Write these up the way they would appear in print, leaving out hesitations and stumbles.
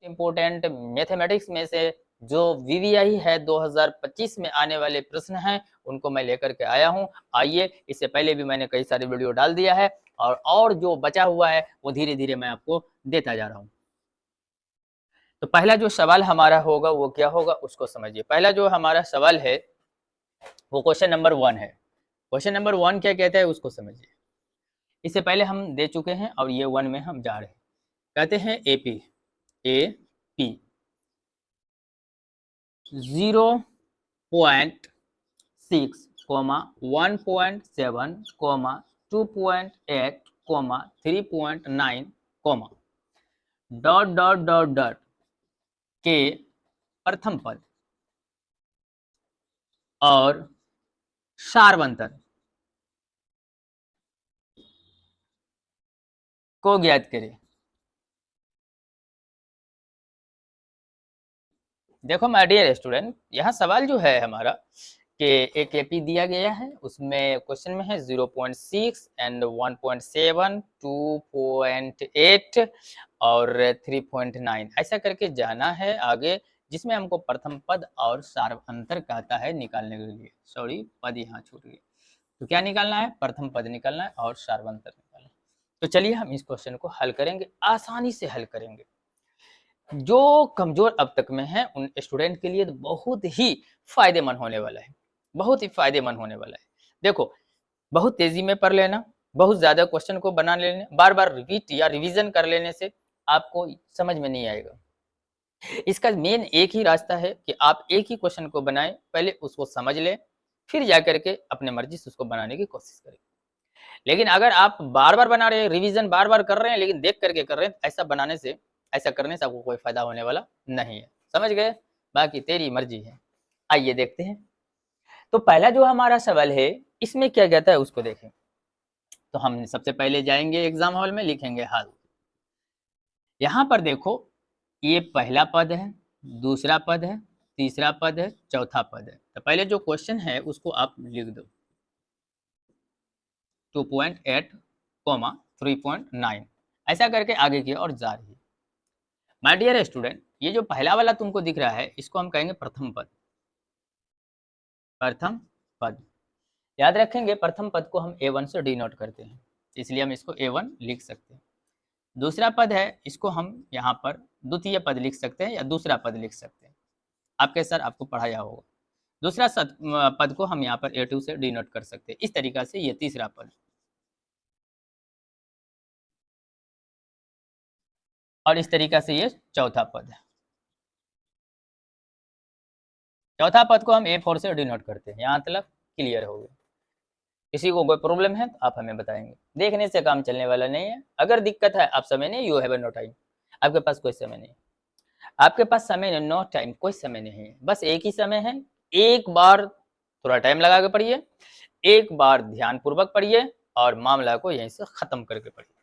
Important mathematics में से जो वीवीआई है 2025 में आने वाले प्रश्न हैं उनको मैं लेकर के आया हूं। आइए, इससे पहले भी मैंने कई सारे वीडियो डाल दिया है और जो बचा हुआ है वो धीरे धीरे मैं आपको देता जा रहा हूं। तो पहला जो सवाल हमारा होगा वो क्या होगा उसको समझिए। पहला जो हमारा सवाल है वो क्वेश्चन नंबर 1 है। क्वेश्चन नंबर 1 क्या कहता है उसको समझिए। इससे पहले हम दे चुके हैं और ये 1 में हम जा रहे हैं। कहते हैं एपी 0.6, 1.7, 2.8, 3.9, डॉट के प्रथम पद और सार्वंतर को ज्ञात करें। देखो माय डियर स्टूडेंट, यहाँ सवाल जो है हमारा कि एक एपी दिया गया है, उसमें क्वेश्चन में है 0.6 एंड 1.7, 2.8 और 3.9 ऐसा करके जाना है आगे, जिसमें हमको प्रथम पद और सार्वंतर कहता है निकालने के लिए। सॉरी, पद यहाँ छूट गया। तो क्या निकालना है? प्रथम पद निकालना है और सार्वंतर निकालना है। तो चलिए हम इस क्वेश्चन को हल करेंगे, आसानी से हल करेंगे। जो कमजोर अब तक में है उन स्टूडेंट के लिए तो बहुत ही फायदेमंद होने वाला है, बहुत ही फायदेमंद होने वाला है। देखो, बहुत तेजी में पढ़ लेना, बहुत ज्यादा क्वेश्चन को बना लेने, बार बार रिपीट या रिवीजन कर लेने से आपको समझ में नहीं आएगा। इसका मेन एक ही रास्ता है कि आप एक ही क्वेश्चन को बनाएं, पहले उसको समझ लें, फिर जाकर के अपने मर्जी से उसको बनाने की कोशिश करें। लेकिन अगर आप बार बार बना रहे हैं, रिवीजन बार बार कर रहे हैं, लेकिन देख करके कर रहे हैं, ऐसा करने से आपको कोई फायदा होने वाला नहीं है। समझ गए? बाकी तेरी मर्जी है। आइए देखते हैं। तो पहला जो हमारा सवाल है इसमें क्या कहता है उसको देखें। तो हम सबसे पहले जाएंगे एग्जाम हॉल में, लिखेंगे हल। यहाँ पर देखो, ये पहला पद है, दूसरा पद है, तीसरा पद है, चौथा पद है। तो पहले जो क्वेश्चन है उसको आप लिख दो 2.8, 3.9 ऐसा करके आगे की ओर जा रही है। माय डियर स्टूडेंट, ये जो पहला वाला तुमको दिख रहा है इसको हम कहेंगे प्रथम पद। प्रथम पद याद रखेंगे, प्रथम पद को हम A1 से डिनोट करते हैं, इसलिए हम इसको A1 लिख सकते हैं। दूसरा पद है, इसको हम यहाँ पर द्वितीय पद लिख सकते हैं या दूसरा पद लिख सकते हैं, आपके सर आपको पढ़ाया होगा। दूसरा पद को हम यहाँ पर A2 से डिनोट कर सकते हैं। इस तरीका से ये तीसरा पद और इस तरीका से ये चौथा पद है। चौथा पद को हम A4 से डिनोट करते हैं। यहाँ तक क्लियर हो गया? किसी को कोई प्रॉब्लम है तो आप हमें बताएंगे, देखने से काम चलने वाला नहीं है। अगर दिक्कत है, आप समय नहीं, यू हैव नो टाइम, आपके पास कोई समय नहीं, आपके पास समय नो टाइम, कोई समय नहीं है, बस एक ही समय है। एक बार थोड़ा टाइम लगा के पढ़िए, एक बार ध्यान पूर्वक पढ़िए और मामला को यहीं से खत्म करके पढ़िए।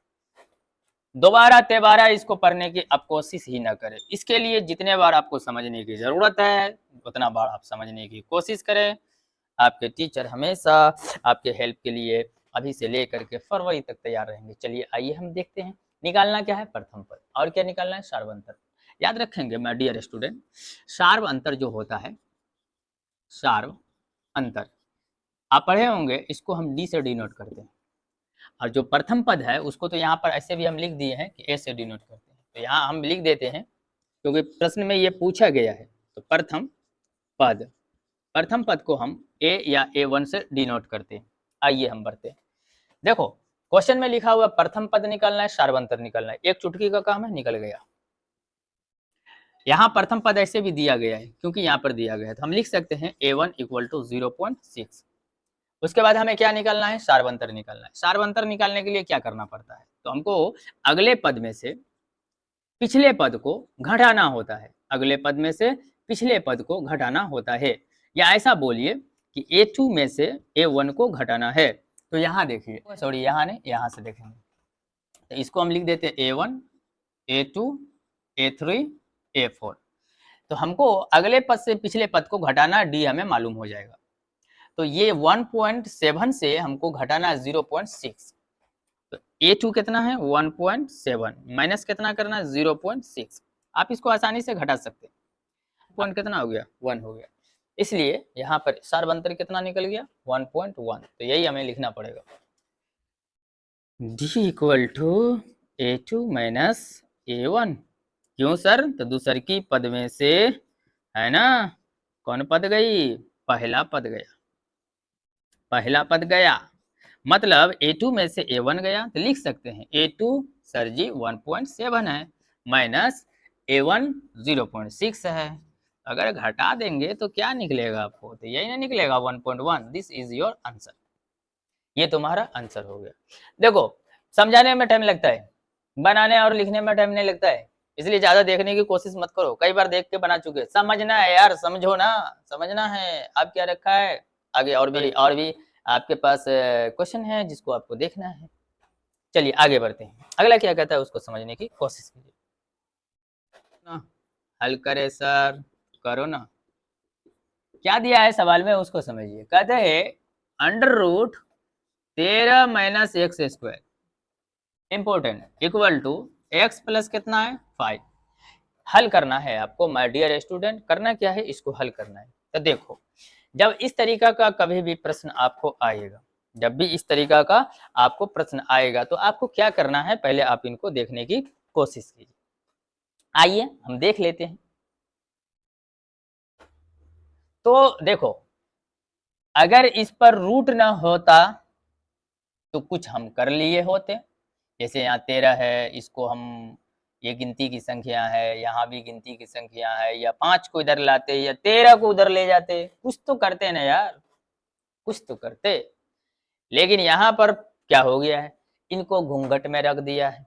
दोबारा तेबारा इसको पढ़ने की आप कोशिश ही ना करें। इसके लिए जितने बार आपको समझने की जरूरत है उतना बार आप समझने की कोशिश करें। आपके टीचर हमेशा आपके हेल्प के लिए अभी से लेकर के फरवरी तक तैयार रहेंगे। चलिए आइए हम देखते हैं। निकालना क्या है? प्रथम पद। और क्या निकालना है? सार्वंतर। याद रखेंगे माय डियर स्टूडेंट, सार्वंतर जो होता है, सार्वंतर आप पढ़े होंगे, इसको हम डी से डिनोट करते हैं। और जो प्रथम पद है उसको तो यहाँ पर ऐसे भी हम लिख दिए हैं कि ए से डिनोट करते हैं। तो यहाँ हम लिख देते हैं क्योंकि प्रश्न में ये पूछा गया है। तो प्रथम पद, प्रथम पद को हम ए या A1 से डिनोट करते हैं। आइए हम बढ़ते हैं। देखो, क्वेश्चन में लिखा हुआ प्रथम पद निकालना है, सार्वंतर निकालना है, एक चुटकी का काम है, निकल गया। यहाँ प्रथम पद ऐसे भी दिया गया है क्योंकि यहाँ पर दिया गया है, तो हम लिख सकते हैं A1 इक्वल टू 0.6। उसके बाद हमें क्या निकालना है? सार्वंतर निकालना है। सार्वंतर निकालने के लिए क्या करना पड़ता है? तो हमको अगले पद में से पिछले पद को घटाना होता है। अगले पद में से पिछले पद को घटाना होता है, या ऐसा बोलिए कि A2 में से A1 को घटाना है। तो यहाँ देखिए, सॉरी यहाँ नहीं, यहाँ से देखेंगे, तो इसको हम लिख देते हैं A1, A2, A3, A4। तो हमको अगले पद से पिछले पद को घटाना डी हमें मालूम हो जाएगा। तो ये 1.7 से हमको घटाना है 0.6। तो A2 कितना है? 1.7 माइनस कितना करना है? 0.6। आप इसको आसानी से घटा सकते हैं। पॉइंट कितना हो गया, 1 हो गया, इसलिए यहाँ पर सार्वंतर कितना निकल गया, 1.1। तो यही हमें लिखना पड़ेगा, d equal to A2 minus A1। क्यों सर, तो दूसर की पद में से है ना कौन पद गई, पहला पद गया, पहला पद गया, मतलब A2 में से A1 गया, तो लिख सकते हैं A2 सर जी 1.7 है माइनस A1 0.6 है। अगर घटा देंगे तो क्या निकलेगा आपको, तो यही ना निकलेगा 1.1। दिस इज योर आंसर, ये तुम्हारा आंसर हो गया। देखो समझाने में टाइम लगता है, बनाने और लिखने में टाइम नहीं लगता है, इसलिए ज्यादा देखने की कोशिश मत करो, कई बार देख के बना चुके। समझना है यार, समझो ना, समझना है। अब क्या रखा है आगे, और भी आपके पास क्वेश्चन है जिसको आपको देखना है। चलिए आगे बढ़ते हैं, अगला क्या कहता है उसको समझने की कोशिश कीजिए ना। हल करे सर, करो ना, क्या दिया है सवाल में उसको समझिए। कहते हैं under root 13 minus x square important equal to x plus कितना है 5। हल करना है आपको माय डियर स्टूडेंट, करना क्या है, इसको हल करना है। तो देखो जब इस तरीका का कभी भी प्रश्न आपको आएगा, जब भी इस तरीका का आपको प्रश्न आएगा तो आपको क्या करना है, पहले आप इनको देखने की कोशिश कीजिए। आइए हम देख लेते हैं। तो देखो अगर इस पर रूट ना होता तो कुछ हम कर लिए होते, जैसे यहाँ 13 है, इसको हम ये गिनती की संख्या है, यहाँ भी गिनती की संख्या है, या 5 को इधर लाते या 13 को उधर ले जाते, कुछ तो करते ना यार, कुछ तो करते। लेकिन यहाँ पर क्या हो गया है, इनको घूंघट में रख दिया है।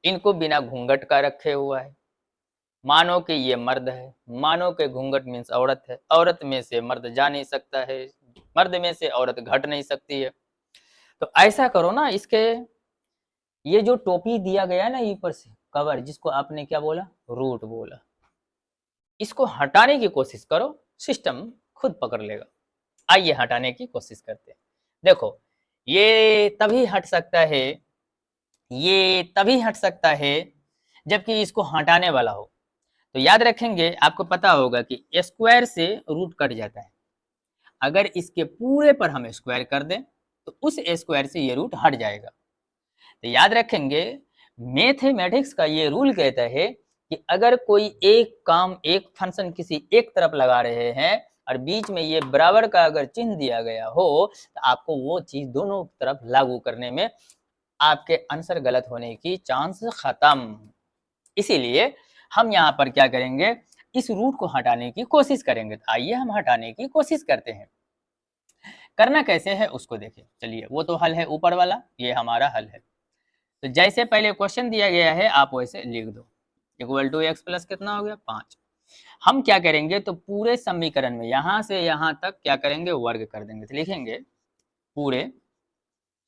इनको बिना घूंघट का रखे हुआ है, मानो कि ये मर्द है, मानो कि घूंघट मीन्स औरत है, औरत में से मर्द जा नहीं सकता है, मर्द में से औरत घट नहीं सकती है। तो ऐसा करो ना, इसके ये जो टोपी दिया गया है ना ऊपर से कवर, जिसको आपने क्या बोला, रूट बोला, इसको हटाने की कोशिश करो, सिस्टम खुद पकड़ लेगा। आइए हटाने की कोशिश करते हैं। देखो ये तभी हट सकता है, ये तभी हट सकता है जबकि इसको हटाने वाला हो। तो याद रखेंगे, आपको पता होगा कि स्क्वायर से रूट कट जाता है, अगर इसके पूरे पर हम स्क्वायर कर दें तो उस स्क्वायर से ये रूट हट जाएगा। तो याद रखेंगे मैथमेटिक्स का ये रूल कहता है कि अगर कोई एक काम, एक फंक्शन किसी एक तरफ लगा रहे हैं और बीच में ये बराबर का अगर चिन्ह दिया गया हो तो आपको वो चीज दोनों तरफ लागू करने में आपके आंसर गलत होने की चांस खत्म। इसीलिए हम यहाँ पर क्या करेंगे, इस रूट को हटाने की कोशिश करेंगे। तो आइए हम हटाने की कोशिश करते हैं। करना कैसे है उसको देखें। चलिए वो तो हल है ऊपर वाला, ये हमारा हल है। तो जैसे पहले क्वेश्चन दिया गया है आप वैसे लिख दो, इक्वल टू एक्स प्लस कितना हो गया 5। हम क्या करेंगे, तो पूरे समीकरण में यहां से यहां तक क्या करेंगे, वर्ग कर देंगे। तो लिखेंगे पूरे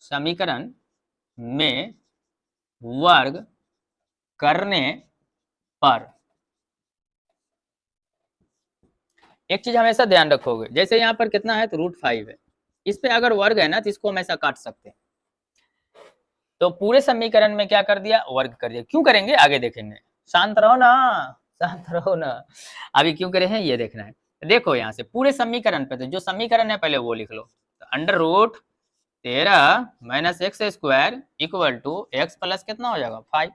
समीकरण में वर्ग करने पर, एक चीज हमेशा ध्यान रखोगे, जैसे यहाँ पर कितना है तो √5 है, इस पे अगर वर्ग है ना तो इसको हमेशा काट सकते हैं। तो पूरे समीकरण में क्या कर दिया, वर्ग कर दिया। क्यों करेंगे आगे देखेंगे, शांत रहो ना, शांत रहो ना, अभी क्यों करे हैं ये देखना है। देखो यहाँ से पूरे समीकरण पे, तो जो समीकरण है पहले वो लिख लो। तो under root 13 minus x square equal to x plus कितना हो जाएगा 5।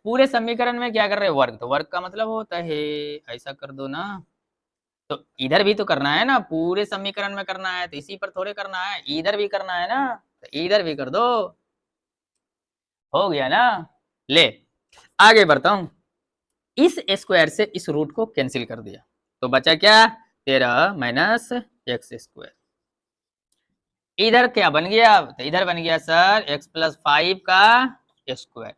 पूरे समीकरण में क्या कर रहे हैं, वर्ग, तो वर्ग का मतलब होता है ऐसा कर दो ना। तो इधर भी तो करना है ना, पूरे समीकरण में करना है, तो इसी पर थोड़े करना है, इधर भी करना है ना, तो इधर भी कर दो। हो गया ना, ले आगे बढ़ता हूं। इस स्क्वायर से इस रूट को कैंसिल कर दिया तो बचा क्या, 13 माइनस एक्स स्क्वायर। इधर क्या बन गया, तो इधर बन गया सर x प्लस 5 का स्क्वायर,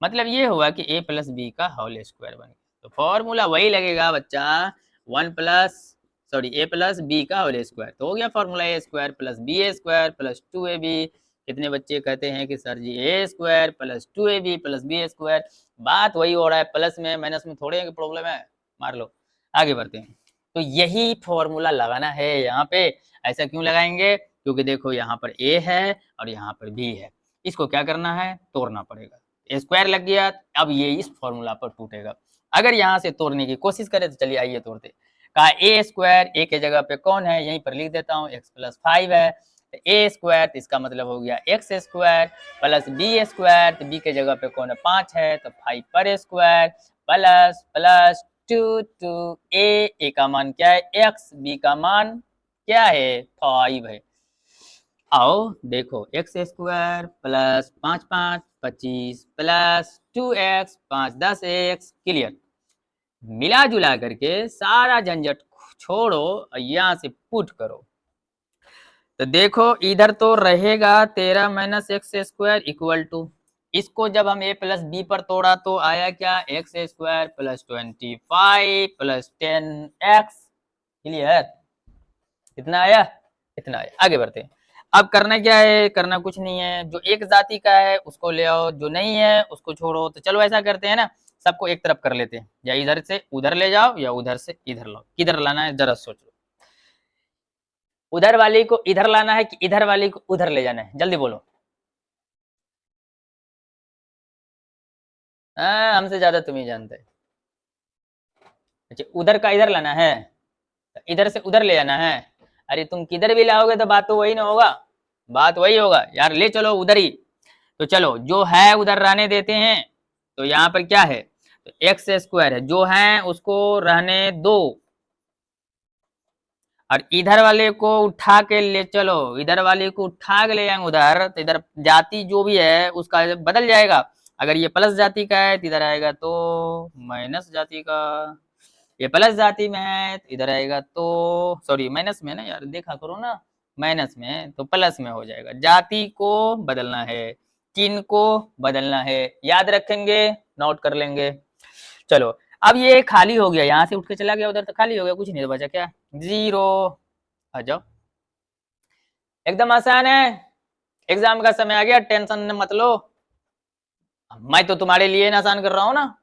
मतलब ये हुआ कि a प्लस बी का होल स्क्वायर बन गया। तो फॉर्मूला वही लगेगा बच्चा, ए प्लस बी का होल स्क्वायर। तो हो गया formula A square plus B square plus 2ab। कितने बच्चे कहते हैं कि सर जी A square plus 2ab plus B square, बात वही हो रहा है, प्लस में माइनस में थोड़े प्रॉब्लम है, मार लो। आगे बढ़ते हैं। तो यही फॉर्मूला लगाना है यहाँ पे। ऐसा क्यों लगाएंगे, क्योंकि देखो यहाँ पर a है और यहाँ पर b है, इसको क्या करना है, तोड़ना पड़ेगा। स्क्वायर लग गया, अब ये इस फॉर्मूला पर टूटेगा। अगर यहाँ से तोड़ने की कोशिश करें तो चलिए आइए तोड़ते। कहा ए स्क्वायर, ए के जगह पे कौन है, यहीं पर लिख देता हूँ, x + 5 है, तो ए स्क्वायर तो इसका मतलब हो गया x square plus B square, तो बी के जगह पे कौन है 5 है, तो 5 पर स्क्वायर प्लस प्लस 2 ए का मान क्या है x, बी का मान क्या है 5 है। आओ देखो x square plus 5 5 25 plus 2x 5 10 x, clear. मिला जुला करके सारा झंझट छोड़ो, यहां से पुट करो, तो देखो इधर तो रहेगा 13 - एक्स स्क्वायर इक्वल टू, इसको जब हम a + b पर तोड़ा तो आया क्या x square plus 25 plus 10x, clear. कितना आया, इतना आया। आगे बढ़ते हैं। अब करना क्या है, करना कुछ नहीं है, जो एक जाति का है उसको ले आओ, जो नहीं है उसको छोड़ो। तो चलो ऐसा करते हैं ना, सबको एक तरफ कर लेते हैं, या इधर से उधर ले जाओ या उधर से इधर लाओ। किधर लाना है जरा सोचो, उधर वाली को इधर लाना है कि इधर वाली को उधर ले जाना है, जल्दी बोलो। हमसे ज्यादा तुम ही जानते हैं। अच्छा उधर का इधर लाना है, इधर से उधर ले जाना है। अरे तुम किधर भी लाओगे तो बात तो वही ना होगा, बात वही होगा यार, ले चलो उधर ही। तो चलो जो है उधर रहने देते हैं, तो यहाँ पर क्या है, तो एक्स स्क्वायर है, जो है उसको रहने दो, और इधर वाले को उठा के ले चलो, इधर वाले को उठा के ले जाएंगे उधर, तो इधर जाति जो भी है उसका बदल जाएगा। अगर ये प्लस जाति का है तो इधर आएगा तो माइनस जाति का, ये प्लस जाति में है तो इधर आएगा तो सॉरी माइनस में ना यार, देखा करो ना, माइनस में तो प्लस में हो जाएगा। जाति को बदलना है, चिन्ह को बदलना है, याद रखेंगे, नोट कर लेंगे। चलो अब ये खाली हो गया, यहाँ से उठ के चला गया उधर तो खाली हो गया, कुछ नहीं तो बचा क्या 0। आ जाओ, एकदम आसान है, एग्जाम का समय आ गया, टेंशन मत लो, मैं तो तुम्हारे लिए आसान कर रहा हूँ ना।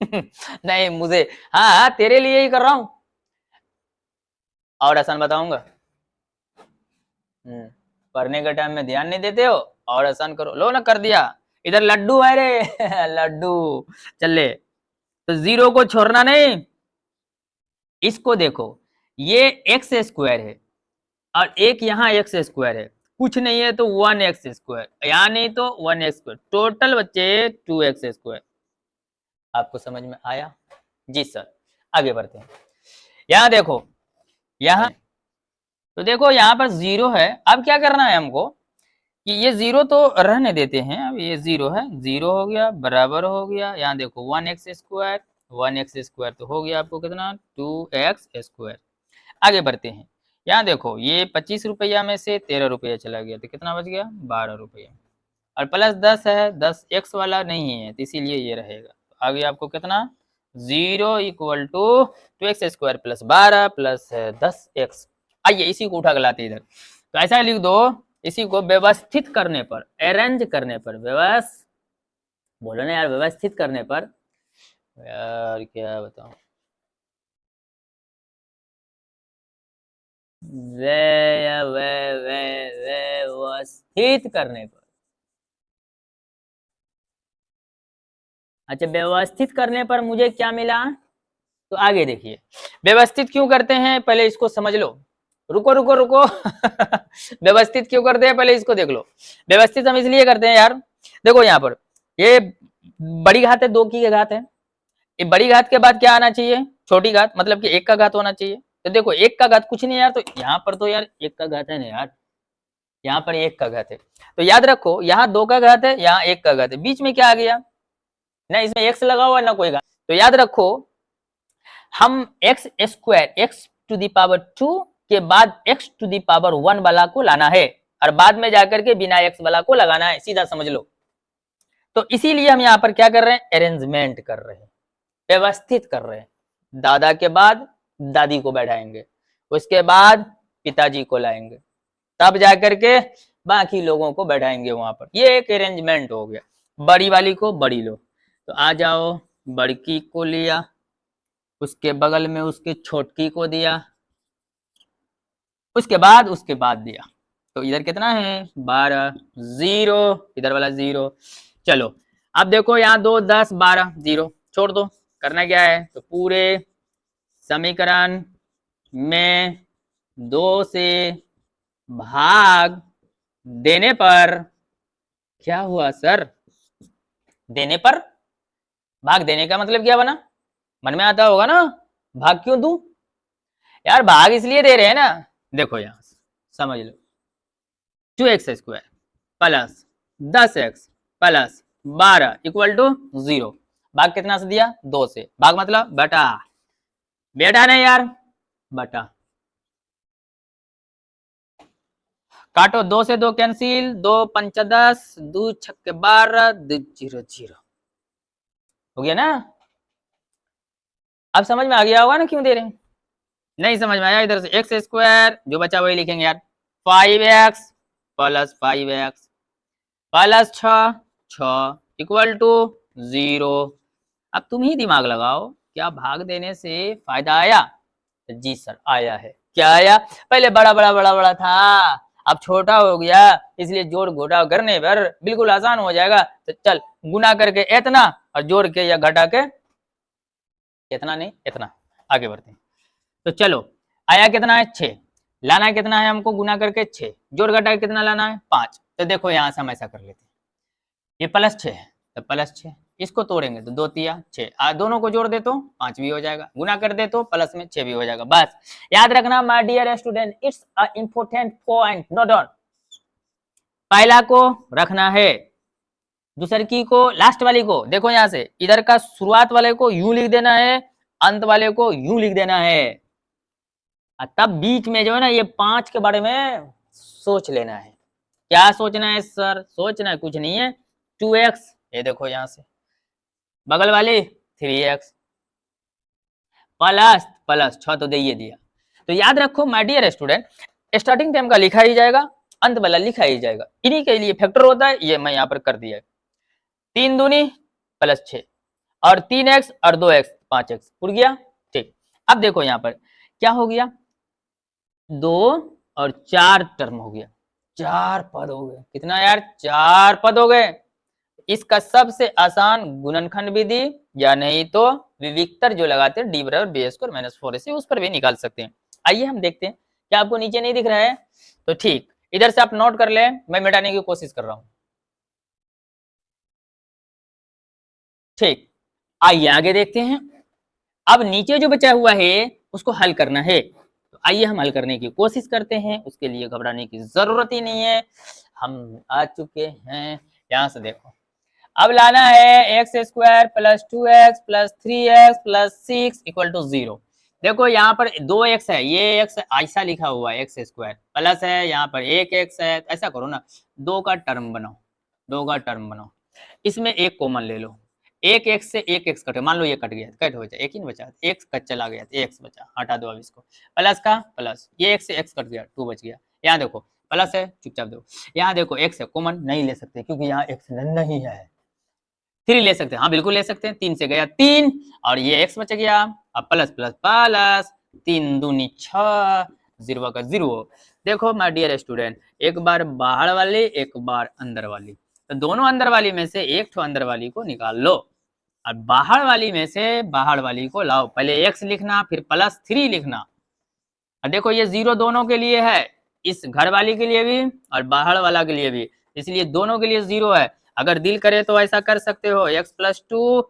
नहीं मुझे, हाँ तेरे लिए ही कर रहा हूँ, और आसान बताऊंगा। पढ़ने के टाइम में ध्यान नहीं देते हो, और आसान करो, लो ना कर दिया। इधर लड्डू है रे लड्डू, चले तो 0 को छोड़ना नहीं। इसको देखो, ये एक्स स्क्वायर है और एक यहाँ एक्स स्क्वायर है, कुछ नहीं है तो 1x स्क्वायर, यहाँ नहीं तो 1x स्क्वायर, टोटल बच्चे 2x स्क्वायर। आपको समझ में आया जी सर। आगे बढ़ते हैं, यहाँ देखो, यहाँ तो देखो यहाँ पर 0 है। अब क्या करना है हमको कि ये 0 तो रहने देते हैं, अब ये 0 है, 0 हो गया बराबर हो गया, यहाँ देखो 1x स्क्वायर, 1x स्क्वायर तो हो गया आपको कितना 2x स्क्वायर। आगे बढ़ते हैं, यहाँ देखो ये 25 रुपया में से 13 रुपया चला गया तो कितना बच गया 12 रुपया, और प्लस 10 है, 10 एक्स वाला नहीं है तो इसीलिए ये रहेगा। तो आगे आपको कितना 0 equal to 2x square plus 12 plus 10x। आइए इसी को उठा के लाते इधर, तो ऐसा लिख दो, इसी को व्यवस्थित करने पर, अरेंज करने पर, बोलो ना यार, व्यवस्थित करने पर, यार क्या बताऊं, व्यवस्थित करने पर। अच्छा व्यवस्थित करने पर मुझे क्या मिला, तो आगे देखिए व्यवस्थित क्यों करते हैं पहले इसको समझ लो, रुको रुको रुको व्यवस्थित क्यों करते हैं पहले इसको देख लो। व्यवस्थित हम इसलिए करते हैं यार, देखो यहाँ पर ये बड़ी घात है, 2 की घात है, ये बड़ी घात के बाद क्या आना चाहिए छोटी घात, मतलब कि 1 का घात होना चाहिए। तो देखो 1 का घात कुछ नहीं है यार, तो यहाँ पर तो यार 1 का घात है ना यार, यहाँ पर 1 का घात है, तो याद रखो यहाँ 2 का घात है, यहाँ 1 का घात है, बीच में क्या आ गया ना, इसमें x लगा हुआ ना कोई घात। तो याद रखो हम x square x to the power 2 के बाद x टू दी पावर 1 वाला को लाना है, और बाद में जाकर के बिना x वाला को लगाना है, सीधा समझ लो। तो इसीलिए हम यहाँ पर क्या कर रहे हैं, अरेंजमेंट कर रहे हैं, व्यवस्थित कर रहे हैं। दादा के बाद दादी को बैठाएंगे, उसके बाद पिताजी को लाएंगे, तब जाकर के बाकी लोगों को बैठाएंगे वहां पर, ये एक अरेंजमेंट हो गया। बड़ी वाली को बड़ी लो, तो आ जाओ, बड़की को लिया, उसके बगल में उसके छोटकी को दिया, उसके बाद दिया, तो इधर कितना है 12, 0 इधर वाला 0। चलो अब देखो यहाँ 2 10 12 0 छोड़ दो, करना क्या है, तो पूरे समीकरण में 2 से भाग देने पर क्या हुआ सर, देने पर, भाग देने का मतलब क्या बना, मन में आता होगा ना, भाग क्यों दूं यार, भाग इसलिए दे रहे हैं ना, देखो यहां समझ लो, 2x² plus 10x plus 12 equal to 0। भाग कितना से दिया, 2 से, भाग मतलब बटा, बेटा नहीं यार, बटा, काटो, 2 से 2 कैंसिल, 2 5 10, 2 6 12, 2 0 0 हो गया ना। अब समझ में आ गया होगा ना क्यों दे रहे हैं, नहीं समझ में आया इधर से x² जो बचा वही लिखेंगे यार, 5x plus 5x plus 6 equal to 0। अब तुम ही दिमाग लगाओ, क्या भाग देने से फायदा आया, जी सर आया है। क्या आया, पहले बड़ा बड़ा बड़ा बड़ा था, अब छोटा हो गया, इसलिए जोड़ घटा करने पर बिल्कुल आसान हो जाएगा। तो चल गुना करके इतना और जोड़ के या घटा के इतना नहीं इतना, आगे बढ़ते हैं। तो चलो आया कितना है 6, लाना है कितना है हमको, गुना करके 6, जोड़ घटा के कितना लाना है 5। तो देखो यहाँ से हम ऐसा कर लेते हैं, ये प्लस 6 है तो प्लस 6, इसको तोड़ेंगे तो 2 तिया 6, दोनों को जोड़ दे तो 5 भी हो जाएगा, गुना कर दे तो प्लस में 6 भी हो जाएगा। बस याद रखना my dear student, it's a important point, note down. पहला को रखना है, दूसरी की को, लास्ट वाली को, देखो यहाँ से इधर का शुरुआत वाले को यूं लिख देना है, अंत वाले को यूं लिख देना है, तब बीच में जो है ना ये 5 के बारे में सोच लेना है। क्या सोचना है सर, सोचना है कुछ नहीं है, 2x, ये देखो यहां से बगल वाली 3x प्लस प्लस 6 तो दे ही दिया। तो याद रखो my dear student, starting time का लिखा ही जाएगा, अंत वाला लिखा ही जाएगा, इन्हीं के लिए फैक्टर होता है, ये मैं यहाँ पर कर दिया है। 3 दूनी प्लस 6 और 3x और 2x 5x उड़ गया, ठीक। अब देखो यहाँ पर क्या हो गया, 2 और 4 टर्म हो गया, 4 पद हो गए, कितना यार 4 पद हो गए। इसका सबसे आसान गुणनखंड विधि या नहीं तो विविक्तर जो लगाते हैं डी बराबर बी स्क्वायर माइनस 4ac, उस पर भी निकाल सकते हैं। आइए हम देखते हैं, क्या आपको नीचे नहीं दिख रहा है, तो ठीक इधर से आप नोट कर ले, मैं मिटाने की कोशिश कर रहा हूं, ठीक। आइए आगे देखते हैं, अब नीचे जो बचा हुआ है उसको हल करना है, तो आइए हम हल करने की कोशिश करते हैं, उसके लिए घबराने की जरूरत ही नहीं है, हम आ चुके हैं। यहां से देखो, अब लाना है x² plus 2x plus 3x plus 6 equal to 0। देखो यहाँ पर 2x है, ये x ऐसा लिखा हुआ है x² प्लस है, यहाँ पर 1x है, ऐसा करो ना, 2 का टर्म बनाओ, 2 का टर्म बनाओ, इसमें एक कॉमन ले लो, एक x से एक x कटे, मान लो ये कट गया, कट हो जाए, एक ही न बचा, x कट चला गया, x बचा, हटा दो अब इसको, प्लस का प्लस, ये x से x कट गया, 2 बच गया, यहाँ देखो प्लस है, चुपचाप देखो, यहाँ देखो x है, कॉमन नहीं ले सकते क्योंकि यहाँ x नहीं है, 3 ले सकते हैं, हाँ बिल्कुल ले सकते हैं, 3 से गया 3 और ये x बच गया, अब प्लस प्लस प्लस 3 दूनी 6, 0 का 0। देखो माय डियर स्टूडेंट, एक बार बाहर वाली एक बार अंदर वाली, तो दोनों अंदर वाली में से एक ठो अंदर वाली को निकाल लो, और बाहर वाली में से बाहर वाली को लाओ, पहले x लिखना फिर प्लस 3 लिखना, और देखो ये 0 दोनों के लिए है, इस घर वाली के लिए भी और बाहर वाला के लिए भी, इसलिए दोनों के लिए 0 है। अगर दिल करे तो ऐसा कर सकते हो, x प्लस 2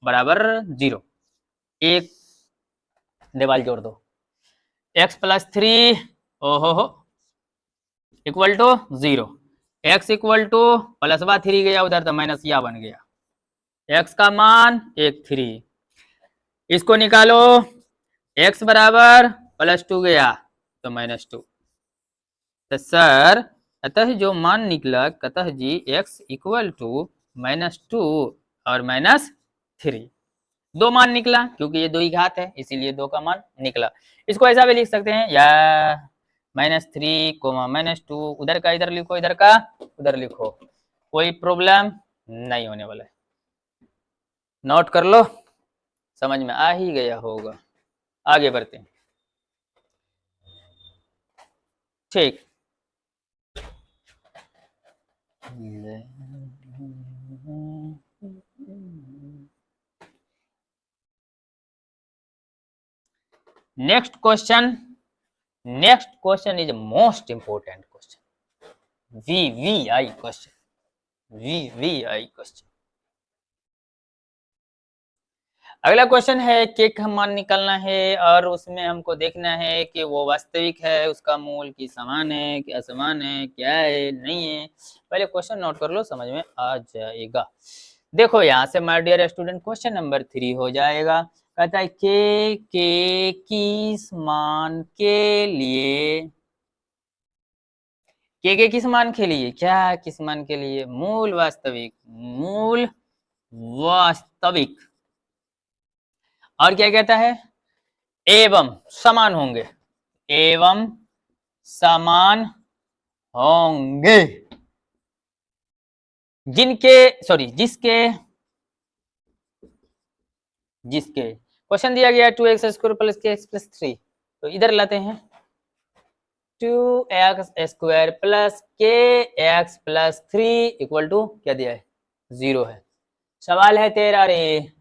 बराबर 0, एक दीवार जोड़ दो, x प्लस 3 ओहो equal to 0, x equal to plus 3 गया उधर तो माइनस या बन गया, x का मान 1 3, इसको निकालो, x बराबर प्लस 2 गया तो माइनस 2, तो सर अतः जो मान निकला कतः जी x इक्वल टू -2 और -3, 2 मान निकला क्योंकि ये 2 ही घात है इसीलिए 2 का मान निकला। इसको ऐसा भी लिख सकते हैं या -3 -2, उधर का इधर लिखो इधर का उधर लिखो, कोई प्रॉब्लम नहीं होने वाला है, नोट कर लो, समझ में आ ही गया होगा। आगे बढ़ते हैं, ठीक। Next question is most important question, VVI question, VVI question. अगला क्वेश्चन है के का मान निकालना है और उसमें हमको देखना है कि वो वास्तविक है, उसका मूल की समान है कि असमान है, क्या है नहीं है। पहले क्वेश्चन नोट कर लो, समझ में आ जाएगा। देखो यहाँ से my dear student question number 3 हो जाएगा। कहता है के किस मान के लिए, के किस मान के लिए, क्या किस मान के लिए, मूल वास्तविक, मूल वास्तविक। और क्या कहता है, एवं समान होंगे, एवं समान होंगे जिनके, सॉरी जिसके, जिसके क्वेश्चन दिया गया 2x स्क्वायर प्लस के एक्स प्लस 3, तो इधर लाते हैं 2x स्क्वायर प्लस के एक्स प्लस 3 इक्वल टू क्या दिया है, 0 है। सवाल है तेरा रे,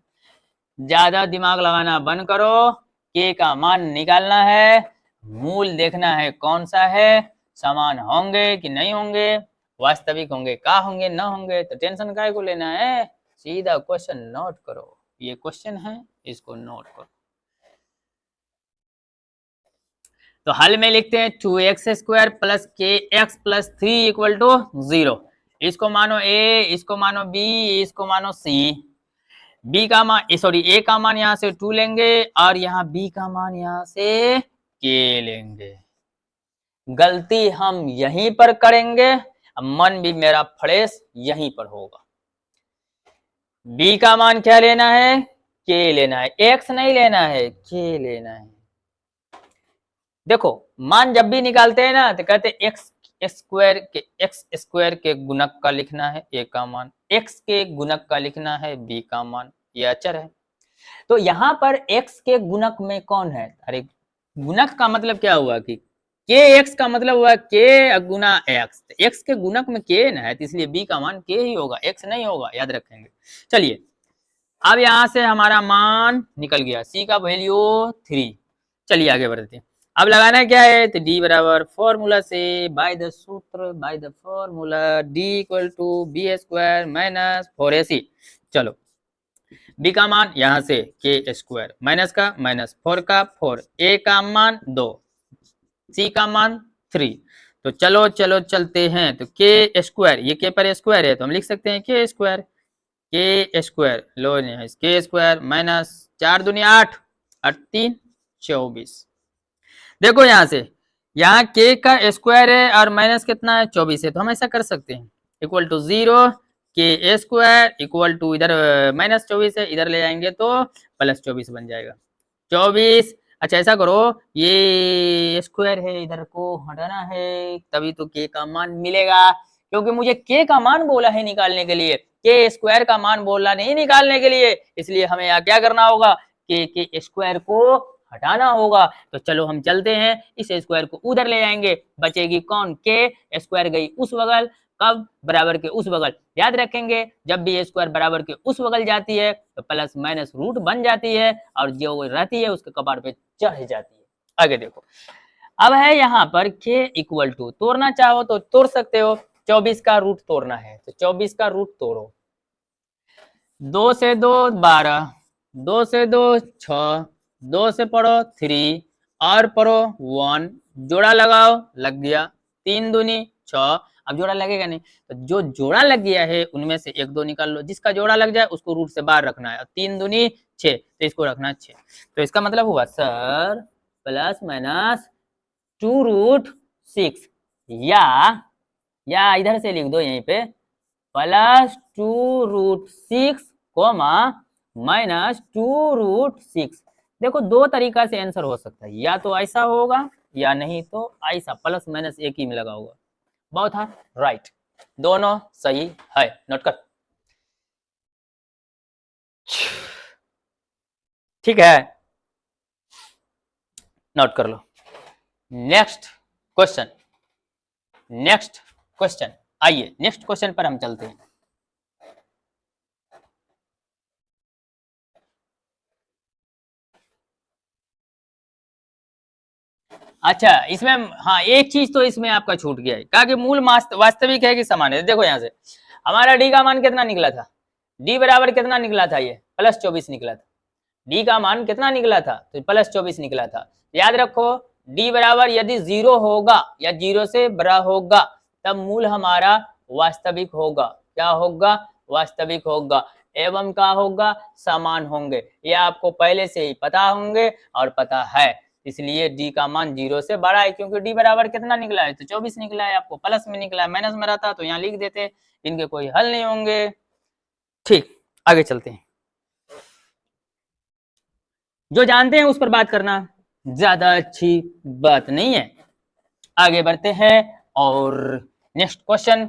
ज्यादा दिमाग लगाना बंद करो, के का मान निकालना है, मूल देखना है कौन सा है, समान होंगे कि नहीं होंगे, वास्तविक होंगे का होंगे ना होंगे, तो टेंशन काहे को लेना है, सीधा क्वेश्चन नोट करो। ये क्वेश्चन है, इसको नोट करो। तो हल में लिखते हैं 2x स्क्वायर प्लस के एक्स प्लस 3 इक्वल टू 0। इसको मानो a, इसको मानो b, इसको मानो c। b का मान, सॉरी a का मान यहाँ से 2 लेंगे और यहाँ b का मान यहाँ से k लेंगे। गलती हम यहीं पर करेंगे, मन भी मेरा फ्रेश यहीं पर होगा। b का मान क्या लेना है, k लेना है, x नहीं लेना है, k लेना है। देखो मान जब भी निकालते हैं ना तो कहते हैं एक्स स्क्वायर के गुणक का लिखना है a का मान, x के गुणक का लिखना है b का मान, ये अचर है। तो यहाँ पर x के गुणक में कौन है, अरे गुणक का मतलब क्या हुआ कि के एक्स का मतलब हुआ के गुना एक्स, एक्स के गुणक में के ना है तो इसलिए b का मान के ही होगा, x नहीं होगा, याद रखेंगे। चलिए अब यहाँ से हमारा मान निकल गया, c का वैल्यू 3। चलिए आगे बढ़ते हैं। अब लगाना क्या है, तो d बराबर फॉर्मूला से, बाय द सूत्र, by the formula, d equal to b square minus 4ac। चलो b का मान यहाँ से के स्क्वायर माइनस का माइनस 4 का 4, a का मान 2, c का मान 3। तो चलो चलो चलते हैं, तो के स्क्वायर, ये के पर स्क्वायर है तो हम लिख सकते हैं के स्क्वायर, के स्क्वायर लो यहाँ के स्क्वायर माइनस 4 दूनी 8, 8 3 24। देखो यहाँ से, यहाँ के का स्क्वायर है और माइनस कितना है 24 है, तो हम ऐसा कर सकते हैं इक्वल टू 0 के स्क्वायर इक्वल टू, इधर माइनस 24 है, इधर ले जाएंगे तो प्लस 24 बन जाएगा 24। अच्छा ऐसा करो, ये स्क्वायर है इधर को हटाना है तभी तो के का मान मिलेगा, क्योंकि मुझे के का मान बोला है निकालने के लिए, के स्क्वायर का मान बोला नहीं निकालने के लिए, इसलिए हमें यहाँ क्या करना होगा, के स्क्वायर को हटाना होगा। तो चलो हम चलते हैं, इस स्क्वायर को उधर ले जाएंगे, बचेगी कौन, के स्क्वायर गई उस बगल, कब, बराबर के उस बगल। याद रखेंगे जब भी स्क्वायर बराबर के उस बगल जाती है तो प्लस माइनस रूट बन जाती है और जो रहती है उसके कपार पे चढ़ जाती है। आगे देखो, अब है यहाँ पर के इक्वल टू, तोड़ना चाहो तो तोड़ सकते हो, 24 का रूट तोड़ना है तो 24 का रूट तोड़ो, 2 से 2 12, 2 से 2 6, 2 से पढ़ो 3 और पढ़ो 1, जोड़ा लगाओ, लग गया 3 दूनी 6। अब जोड़ा लगेगा नहीं, तो जो जोड़ा लग गया है उनमें से 1 2 निकाल लो, जिसका जोड़ा लग जाए उसको रूट से बाहर रखना है। 3 दूनी 6 तो इसको रखना 6, तो इसका मतलब हुआ सर प्लस माइनस 2 रूट 6, या इधर से लिख दो यहीं पे plus 2 root 6 comma minus 2 root 6। देखो दो तरीका से आंसर हो सकता है, या तो ऐसा होगा या नहीं तो ऐसा, प्लस माइनस एक ही में लगा होगा। बहुत है राइट, दोनों सही है, नोट कर, ठीक है, नोट कर लो। नेक्स्ट क्वेश्चन, नेक्स्ट क्वेश्चन, आइए नेक्स्ट क्वेश्चन पर हम चलते हैं। अच्छा इसमें हाँ एक चीज तो इसमें आपका छूट गया है, कहा कि मूल वास्तविक है कि समान है। देखो यहाँ से हमारा डी का मान कितना निकला था, डी बराबर कितना निकला था, ये +24 निकला था। डी का मान कितना निकला था, तो +24 निकला था। याद रखो डी बराबर यदि 0 होगा या 0 से बड़ा होगा तब मूल हमारा वास्तविक होगा। क्या होगा, वास्तविक होगा, एवं क्या होगा, समान होंगे। ये आपको पहले से ही पता होंगे और पता है, इसलिए डी का मान 0 से बड़ा है, क्योंकि डी बराबर कितना निकला है, तो 24 निकला है। आपको प्लस में निकला है, माइनस में रहता तो यहाँ लिख देते, इनके कोई हल नहीं होंगे। ठीक, आगे चलते हैं। जो जानते हैं उस पर बात करना ज्यादा अच्छी बात नहीं है। आगे बढ़ते हैं और नेक्स्ट क्वेश्चन